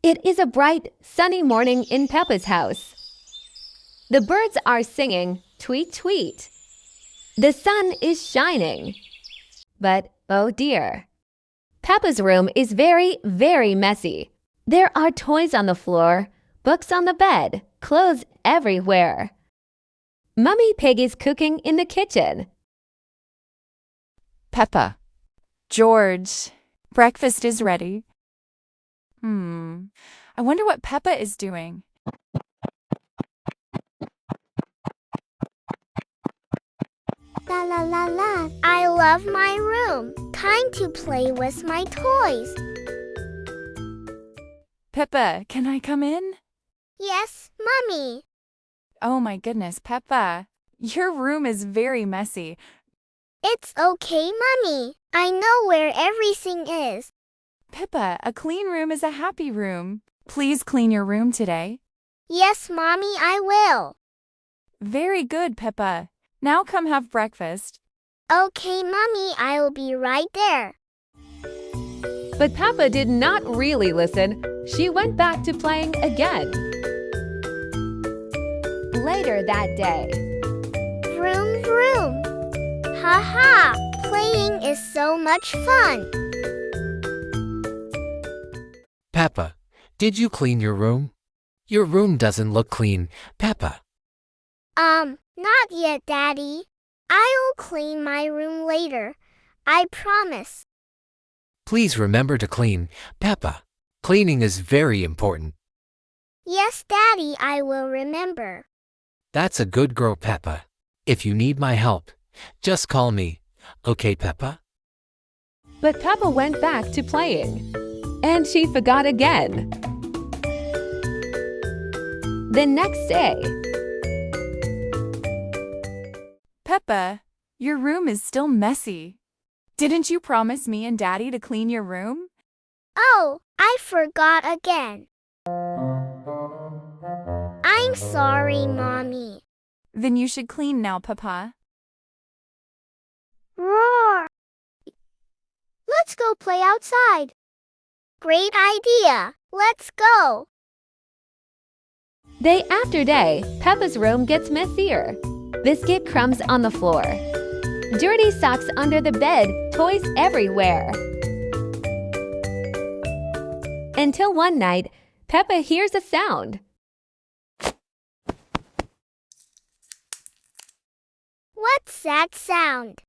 It is a bright, sunny morning in Peppa's house. The birds are singing, tweet, tweet. The sun is shining. But, oh dear. Peppa's room is very, very messy. There are toys on the floor, books on the bed, clothes everywhere. Mummy Pig is cooking in the kitchen. Peppa. George, breakfast is ready. I wonder what Peppa is doing. La la la la. I love my room. Time to play with my toys. Peppa, can I come in? Yes, Mommy. Oh my goodness, Peppa. Your room is very messy. It's okay, Mommy. I know where everything is. Peppa, a clean room is a happy room. Please clean your room today. Yes, Mommy, I will. Very good, Peppa. Now come have breakfast. Okay, Mommy, I'll be right there. But Peppa did not really listen. She went back to playing again. Later that day. Vroom, vroom. Ha ha! Playing is so much fun. Peppa, did you clean your room? Your room doesn't look clean, Peppa. Not yet, Daddy. I'll clean my room later. I promise. Please remember to clean, Peppa. Cleaning is very important. Yes, Daddy, I will remember. That's a good girl, Peppa. If you need my help, just call me. Okay, Peppa? But Peppa went back to playing. And she forgot again. The next day. Peppa, your room is still messy. Didn't you promise me and Daddy to clean your room? Oh, I forgot again. I'm sorry, Mommy. Then you should clean now, Peppa. Roar! Let's go play outside. Great idea. Let's go. Day after day, Peppa's room gets messier. Biscuit crumbs on the floor. Dirty socks under the bed, toys everywhere. Until one night, Peppa hears a sound. What's that sound?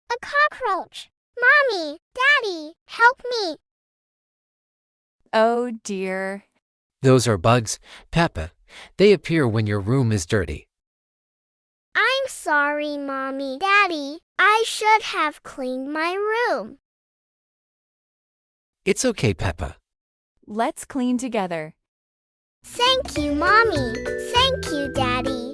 A cockroach. Mommy, Daddy, help me. Oh dear. Those are bugs, Peppa. They appear when your room is dirty. I'm sorry, Mommy, Daddy. I should have cleaned my room. It's okay, Peppa. Let's clean together. Thank you, Mommy. Thank you, Daddy.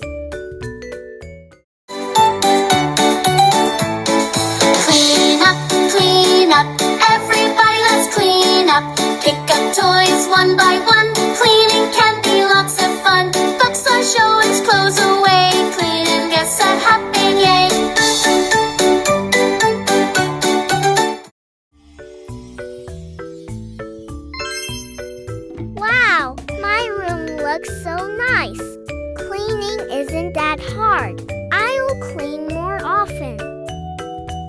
Clean up, everybody let's clean up. Pick up toys one by one. Cleaning can be lots of fun. Books on shelves, clothes away. Clean and get set, happy, yay. Wow, my room looks so nice. Cleaning isn't that hard. I'll clean more often.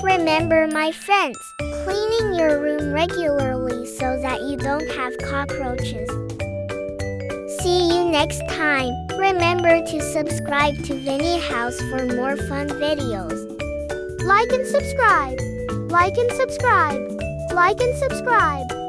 Remember, my friends, cleaning your room regularly so that you don't have cockroaches. See you next time. Remember to subscribe to Vinny House for more fun videos. Like and subscribe. Like and subscribe. Like and subscribe.